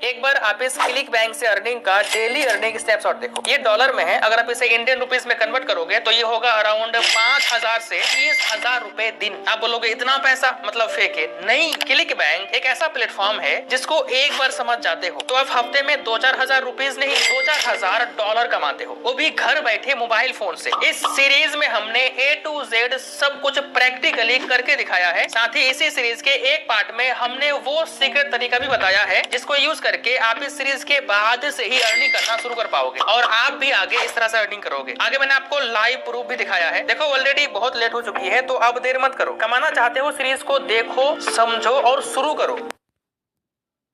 एक बार आप इस क्लिक बैंक से अर्निंग का डेली अर्निंग स्नैपशॉट देखो। ये डॉलर में है, अगर आप इसे इंडियन रुपीस में कन्वर्ट करोगे तो ये होगा अराउंड 5,000 से 30,000 रुपए दिन। आप बोलोगे इतना पैसा, मतलब फेक है। नहीं, क्लिक बैंक एक ऐसा प्लेटफॉर्म है जिसको एक बार समझ जाते हो तो आप हफ्ते में 2-4 हजार रुपीज नहीं, 2-4 हजार डॉलर कमाते हो, वो भी घर बैठे मोबाइल फोन से। इस सीरीज में हमने A to Z सब कुछ प्रैक्टिकली करके दिखाया है। साथ ही इसी सीरीज के एक पार्ट में हमने वो सीक्रेट तरीका भी बताया है जिसको यूज करके आप इस सीरीज के बाद से ही अर्निंग करना शुरू कर पाओगे और आप भी आगे इस तरह से अर्निंग करोगे। आगे मैंने आपको लाइव प्रूफ भी दिखाया है। देखो ऑलरेडी बहुत लेट हो चुकी है तो अब देर मत करो। कमाना चाहते हो सीरीज को देखो, समझो और शुरू करो।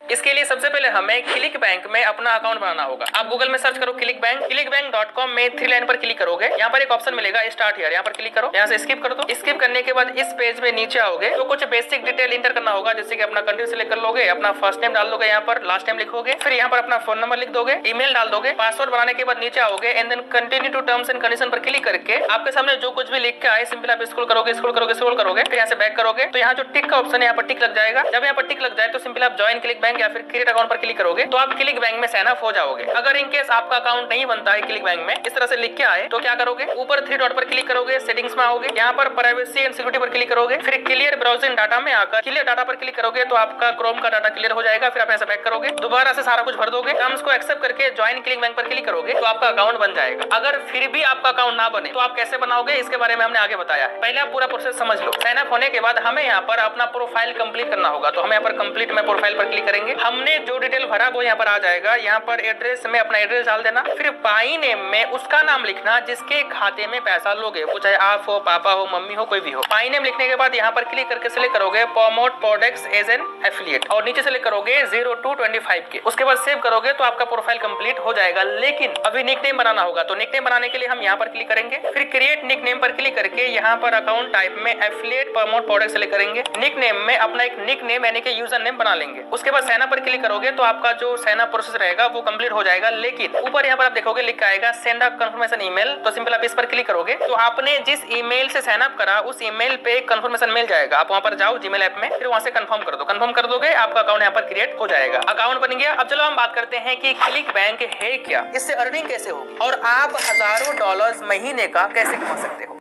इसके लिए सबसे पहले हमें क्लिक बैंक में अपना अकाउंट बनाना होगा। आप गूगल में सर्च करो क्लिक बैंक, clickbank.com में 3 लाइन पर क्लिक करोगे। यहाँ पर एक ऑप्शन मिलेगा स्टार्ट हियर, यहाँ पर क्लिक करो, यहाँ से स्किप कर दो। स्किप करने के बाद इस पेज में नीचे आओगे तो कुछ बेसिक डिटेल इंटर करना होगा, जैसे कि अपना कंट्री सिलेक्ट कर लोगे, अपना फर्स्ट नेम डाल दोगे, यहाँ पर लास्ट नेम लिखोगे, फिर यहाँ पर अपना फोन नंबर लिख दोगे, ईमेल डाल दोगे, पासवर्ड बनाने के बाद नीचे आओगे and then continue to terms and condition पर क्लिक करके आपके सामने जो कुछ भी लिख के आए सिंपल आप स्क्रॉल करोगे, फिर यहाँ से बैक करोगे तो यहाँ जो टिक का ऑप्शन है यहाँ पर टिक लग जाएगा। जब यहाँ पर टिक लग जाए तो सिंपल आप ज्वाइन क्लिक बैंक या फिर क्रिएट अकाउंट क्लिक करोगे तो आप क्लिक बैंक में साइन अप हो जाओगे। अगर इनकेस आपका अकाउंट नहीं बनता है क्लिक बैंक में, इस तरह से लिख के आए तो क्या करोगे, ऊपर 3 डॉट पर क्लिक करोगे, सेटिंग्स में आओगे, यहाँ पर प्राइवेसी एंड सिक्योरिटी पर क्लिक करोगे, फिर क्लियर ब्राउजिंग डाटा में आकर क्लियर डाटा पर क्लिक करोगे तो आपका क्रोम का डाटा क्लियर हो जाएगा। फिर आप ऐसे बैक करोगे, दोबारा से सारा कुछ भर दोगे, टर्म्स को एक्सेप्ट करके ज्वाइन क्लिक बैंक पर क्लिक करोगे तो आपका अकाउंट बन जाएगा। अगर फिर भी आपका अकाउंट ना बने तो आप कैसे बनाओगे, इसके बारे में हमने आगे बताया है। पहले आप पूरा प्रोसेस समझ लो। साइन अप होने के बाद हमें यहाँ पर अपना प्रोफाइल कंप्लीट करना होगा तो हम यहाँ पर कंप्लीट में प्रोफाइल पर क्लिक करेंगे। हमने जो डिटेल भरा वो यहाँ पर आ जाएगा। यहाँ पर एड्रेस में अपना एड्रेस डाल देना, फिर पाई नेम में उसका नाम लिखना जिसके खाते में पैसा लोगे, वो चाहे आप हो, पापा हो, मम्मी हो, कोई भी हो। पाई नेम लिखने के बाद यहाँ पर क्लिक करके सिलेक्ट करोगे promote products as an affiliate और नीचे सिलेक्ट करोगे 0 to 25 के। उसके बाद सेव करोगे तो आपका प्रोफाइल कंप्लीट हो जाएगा। लेकिन अभी निकनेम बनाना होगा तो निकनेम बनाने के लिए हम यहाँ पर क्लिक करेंगे, फिर क्रिएट निकनेम पर क्लिक करके यहाँ पर अकाउंट टाइप में एफिलिएट प्रमोट प्रोडक्ट सिलेक्ट करेंगे। निकनेम में अपना एक निकनेम यानी कि यूजर नेम बना लेंगे। उसके बाद साइन अप पर क्लिक करोगे तो आपका जो साइन अप प्रोसेस रहेगा वो कंप्लीट हो जाएगा। लेकिन ऊपर यहाँ पर आप देखोगे लिखा आएगा सेंड अ कंफर्मेशन ईमेल, तो सिंपल आप इस पर क्लिक करोगे तो आपने जिस ईमेल से साइन अप करा उस ईमेल पे कंफर्मेशन मिल जाएगा। आप वहाँ पर जाओ जीमेल ऐप में, फिर वहाँ से कंफर्म कर दो। कंफर्म कर दोगे आपका अकाउंट यहाँ पर क्रिएट हो जाएगा। अकाउंट बन गया। अब चलो हम बात करते हैं कि क्लिक बैंक है क्या, इससे अर्निंग कैसे होगी और आप हजारों डॉलर्स महीने का कैसे कमा सकते हो।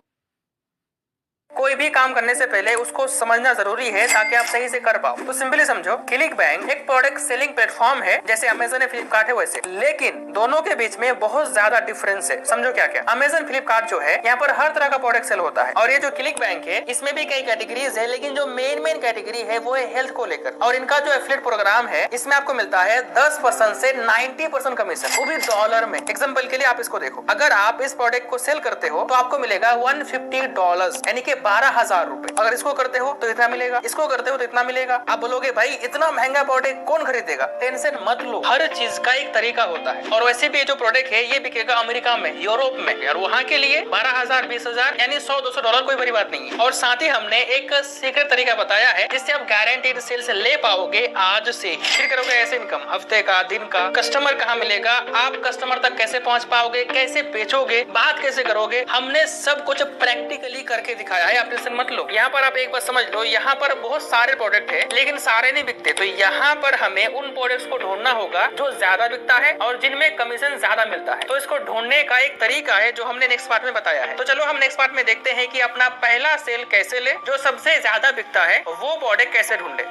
कोई भी काम करने से पहले उसको समझना जरूरी है ताकि आप सही से कर पाओ। तो सिंपली समझो, क्लिक बैंक एक प्रोडक्ट सेलिंग प्लेटफॉर्म है जैसे अमेजन या फ्लिपकार्ट है वैसे, लेकिन दोनों के बीच में बहुत ज्यादा डिफरेंस है। समझो क्या क्या। अमेजन फ्लिपकार्ट जो है यहाँ पर हर तरह का प्रोडक्ट सेल होता है और ये जो क्लिक बैंक है इसमें भी कई कैटेगरीज है, लेकिन जो मेन कैटेगरी है वो है हेल्थ को लेकर। और इनका जो एफिलिएट प्रोग्राम है इसमें आपको मिलता है 10% से 90% कमीशन, वो भी डॉलर में। एग्जाम्पल के लिए आप इसको देखो, अगर आप इस प्रोडक्ट को सेल करते हो तो आपको मिलेगा $150 यानी कि 12,000 रुपए। अगर इसको करते हो तो इतना मिलेगा, इसको करते हो तो इतना मिलेगा। आप बोलोगे भाई इतना महंगा प्रोडक्ट कौन खरीदेगा, टेंशन मत लो, हर चीज का एक तरीका होता है। और वैसे भी ये जो प्रोडक्ट है ये बिकेगा अमेरिका में, यूरोप में, और वहाँ के लिए 12,000 20,000 यानी $100-200 कोई बड़ी बात नहीं है। और साथ ही हमने एक सीक्रेट तरीका बताया है जिससे आप गारंटीड सेल्स ले पाओगे आज से। फिर करोगे ऐसे इनकम, हफ्ते का, दिन का, कस्टमर कहाँ मिलेगा, आप कस्टमर तक कैसे पहुँच पाओगे, कैसे बेचोगे, बात कैसे करोगे, हमने सब कुछ प्रैक्टिकली करके दिखाया है। आप टेंशन मत लो। यहाँ पर आप एक बार समझ लो, यहाँ पर बहुत सारे प्रोडक्ट है लेकिन सारे नहीं बिकते, तो यहाँ पर हमें उन प्रोडक्ट्स को ढूंढना होगा जो ज्यादा बिकता है और जिनमें कमीशन ज्यादा मिलता है। तो इसको ढूंढने का एक तरीका है जो हमने नेक्स्ट पार्ट में बताया है। तो चलो हम नेक्स्ट पार्ट में देखते हैं कि अपना पहला सेल कैसे ले, जो सबसे ज्यादा बिकता है वो प्रोडक्ट कैसे ढूंढे।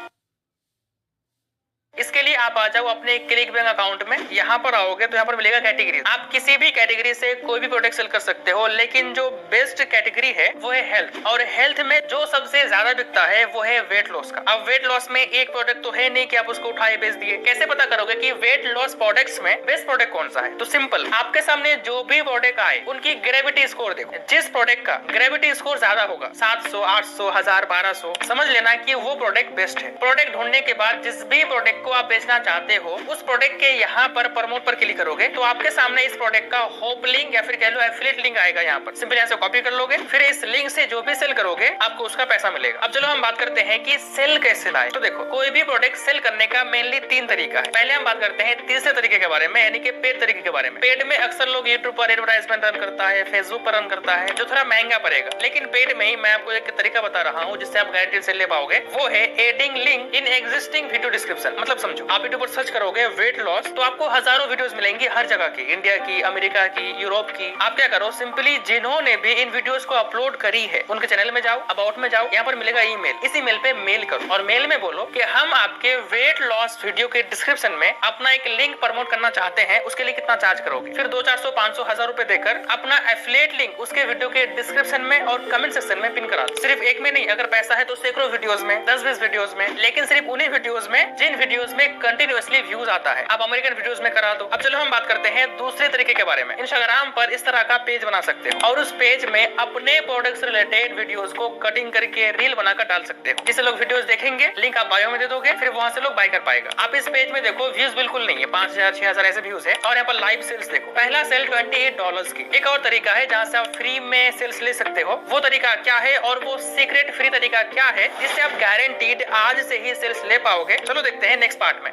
इसके लिए आप आ जाओ अपने क्लिक बैंक अकाउंट में। यहाँ पर आओगे तो यहाँ पर मिलेगा कैटेगरी। आप किसी भी कैटेगरी से कोई भी प्रोडक्ट सेल कर सकते हो, लेकिन जो बेस्ट कैटेगरी है वो है हेल्थ। और हेल्थ में जो सबसे ज्यादा बिकता है वो है वेट लॉस का। अब वेट लॉस में एक प्रोडक्ट तो है नहीं कि आप उसको उठाए बेच दिए। कैसे पता करोगे कि वेट लॉस प्रोडक्ट्स में बेस्ट प्रोडक्ट कौन सा है? तो सिंपल, आपके सामने जो भी प्रोडक्ट आए उनकी ग्रेविटी स्कोर देखो। जिस प्रोडक्ट का ग्रेविटी स्कोर ज्यादा होगा, 700, 800, 1000, 1200, समझ लेना कि वो प्रोडक्ट बेस्ट है। प्रोडक्ट ढूंढने के बाद जिस भी प्रोडक्ट को आप बेचना चाहते हो उस प्रोडक्ट के यहाँ पर प्रमोट पर क्लिक करोगे तो आपके सामने इस प्रोडक्ट का होप लिंक या फिर कह लो एफिलिएट लिंक आएगा। यहाँ पर सिंपल यहाँ से कॉपी कर लोगे, फिर इस लिंक से जो भी सेल करोगे आपको उसका पैसा मिलेगा। अब चलो हम बात करते हैं कि सेल कैसे लाए। तो देखो, कोई भी प्रोडक्ट सेल करने का मेनली 3 तरीका है। पहले हम बात करते हैं तीसरे तरीके के बारे में, यानी कि पेड तरीके के बारे में। पेड में अक्सर लोग यूट्यूब पर एडवर्टाइजमेंट रन करता है, फेसबुक पर रन करता है, जो थोड़ा महंगा पड़ेगा। लेकिन पेड में ही मैं आपको एक तरीका बता रहा हूँ जिससे आप गारंटी सेल ले पाओगे, वो है adding link in existing video description. मतलब मतलब समझो, आप यूट्यूब पर सर्च करोगे वेट लॉस तो आपको हजारों वीडियोस मिलेंगी हर जगह की, इंडिया की, अमेरिका की, यूरोप की। आप क्या करो, सिंपली जिन्होंने भी इन वीडियोस को अपलोड करी है उनके चैनल में जाओ, अबाउट में जाओ, यहाँ पर मिलेगा ईमेल, इस ईमेल पे मेल करो और मेल में बोलो कि हम आपके वेट लॉस वीडियो के डिस्क्रिप्शन में अपना एक लिंक प्रमोट करना चाहते हैं, उसके लिए कितना चार्ज करोगे। फिर 200, 400, 500, 1000 रुपए देकर अपना एफिलिएट लिंक उसके वीडियो के डिस्क्रिप्शन में और कमेंट सेक्शन में पिन करा दो। सिर्फ एक में नहीं, अगर पैसा है तो सैकड़ों वीडियोस में, 10-20 वीडियोस में, लेकिन सिर्फ उन्हीं वीडियोस में जिन वीडियोस में कंटिन्यूअसली व्यूज आता है। आप अमेरिकन वीडियोस में करा दो। अब चलो हम बात करते हैं दूसरे तरीके के बारे में। इंस्टाग्राम पर इस तरह का पेज बना सकते हो और उस पेज में अपने प्रोडक्ट से रिलेटेड वीडियोस को कटिंग करके रील बनाकर डाल सकते हो, जिससे लोग वीडियोस देखेंगे, लिंक आप बायो में दे दोगे, फिर वहां से लोग बाय कर पाएगा। आप इस पेज में देखो व्यूज बिल्कुल नहीं है, 5000, 6000 ऐसे व्यूज है और यहाँ पर लाइव सेल्स देखो। पहला सेल $28 की। एक और तरीका है जहाँ से आप फ्री में सेल्स ले सकते हो। वो तरीका क्या है और वो सीक्रेट फ्री तरीका क्या है जिससे आप गारंटीड आज से ही सेल्स ले पाओगे, चलो देखते हैं नेक्स्ट पार्ट में।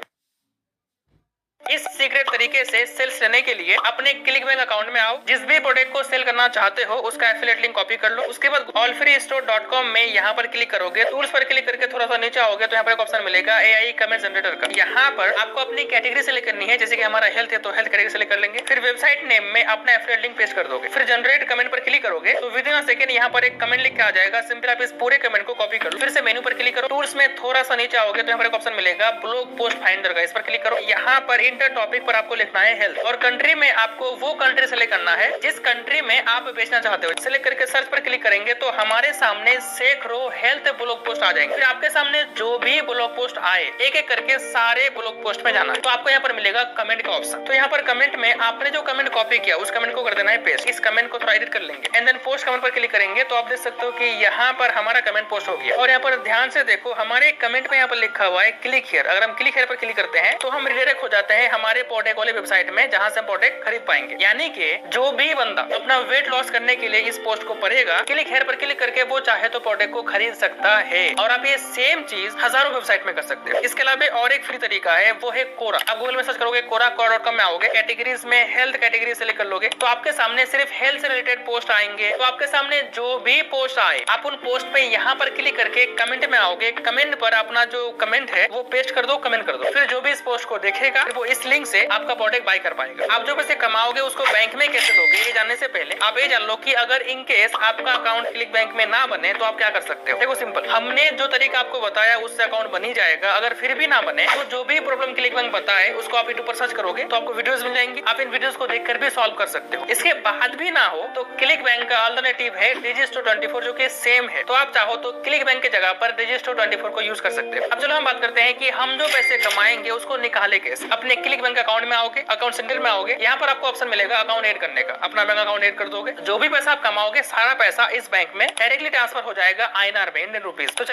इस सीक्रेट तरीके से सेल्स लेने के लिए अपने क्लिकबैंक अकाउंट में आओ, जिस भी प्रोडक्ट को सेल करना चाहते हो उसका एफिलिएट लिंक कॉपी कर लो। उसके बाद allfreestore.com में यहाँ पर क्लिक करोगे, टूल्स पर क्लिक करके थोड़ा सा नीचे आओगे तो यहाँ पर एक ऑप्शन मिलेगा AI कमेंट जनरेटर का। यहाँ पर आपको अपनी कैटेगरी सेलेक्ट करनी है, जैसे कि हमारा हेल्थ है तो हेल्थ कैटेगरी सेलेक्ट कर लेंगे। फिर वेबसाइट नेम में अपना एफिलिएट लिंक पेस्ट कर दोगे, फिर जनरेट कमेंट पर क्लिक करोगे तो विद इन अ सेकंड यहाँ पर एक कमेंट लिख के आ जाएगा। सिंपल आप इस पूरे कमेंट को कॉपी करो, फिर से मेनू पर क्लिक करो, टूल्स में थोड़ा सा नीचे आओगे तो यहाँ पर एक ऑप्शन मिलेगा ब्लॉग पोस्ट फाइंडर का, इस पर क्लिक करो। यहाँ पर इंटर टॉपिक पर आपको लिखना है हेल्थ और कंट्री में आपको वो कंट्री सेलेक्ट करना है जिस कंट्री में आप बेचना चाहते हो। सेलेक्ट करके सर्च पर क्लिक करेंगे तो हमारे सामने सैकड़ों हेल्थ ब्लॉग पोस्ट आ जाएंगे। फिर आपके सामने जो भी ब्लॉग पोस्ट आए एक एक करके सारे ब्लॉग पोस्ट में जाना है। तो आपको यहाँ पर मिलेगा कमेंट का ऑप्शन। तो यहाँ पर कमेंट में आपने जो कमेंट कॉपी किया उस कमेंट को कर देना है पेस्ट। इस कमेंट को थोड़ा एडिट कर लेंगे एंड देन पोस्ट कमेंट पर क्लिक करेंगे तो आप देख सकते हो कि यहाँ पर हमारा कमेंट पोस्ट हो गया। और यहाँ पर ध्यान से देखो, हमारे कमेंट में यहाँ पर लिखा हुआ है क्लिक हियर। अगर हम क्लिक हियर पर क्लिक करते हैं तो हम रिडायरेक्ट हो जाते हैं हमारे प्रोडक्ट वाले वेबसाइट में जहाँ से प्रोडक्ट खरीद पाएंगे। यानी कि जो भी बंदा अपना वेट लॉस करने के लिए इस पोस्ट को पढ़ेगा, क्लिक हेयर पर क्लिक करके वो चाहे तो प्रोडक्ट को खरीद सकता है। और आप ये सेम चीज हजारों वेबसाइट में कर सकते हो। इसके अलावा और एक फ्री तरीका है, वो है कोरा। आप गूगल में सर्च करोगे कोरा.com में आओगे, कैटेगरीज में हेल्थ कैटेगरी सेलेक्ट कर लोगे तो आपके सामने सिर्फ हेल्थ से रिलेटेड पोस्ट आएंगे। तो आपके सामने जो भी पोस्ट आए आप उन पोस्ट पे यहाँ पर क्लिक करके कमेंट में आओगे, कमेंट पर अपना जो कमेंट है वो पेस्ट कर दो, कमेंट कर दो। फिर जो भी इस पोस्ट को देखेगा वो इस लिंक से आपका प्रोडक्ट बाय कर पाएगा। आप जो पैसे कमाओगे उसको बैंक में कैसे लोगे ये जानने से पहले आप ये जान लो कि अगर इन केस आपका अकाउंट क्लिक बैंक में ना बने तो आप क्या कर सकते हो। देखो सिंपल, हमने जो तरीका आपको बताया उससे अकाउंट बन ही जाएगा। अगर फिर भी ना बने तो जो भी प्रॉब्लम क्लिक बैंक बताए उसको आप यूट्यूब पर सर्च करोगे तो आपको वीडियोस मिल जाएंगी। आप इन वीडियोस को देखकर भी सॉल्व कर सकते हो। इसके बाद भी ना हो तो क्लिक बैंक का अल्टरनेटिव है Digistore24 जो कि सेम है। तो आप चाहो तो क्लिक बैंक की जगह पर Digistore24 को यूज कर सकते हो। अब चलो हम बात करते हैं कि हम जो पैसे कमाएंगे उसको निकाले कैसे। अपने क्लिक बैंक अकाउंट में आओगे, अकाउंट सेंटर में आओगे, यहाँ पर आपको ऑप्शन मिलेगा अकाउंट ऐड करने का। अपना बैंक अकाउंट ऐड कर दोगे, जो भी पैसा आप कमाओगे सारा पैसा इस बैंक में डायरेक्टली ट्रांसफर हो जाएगा INR में, इंडियन रुपीज। तो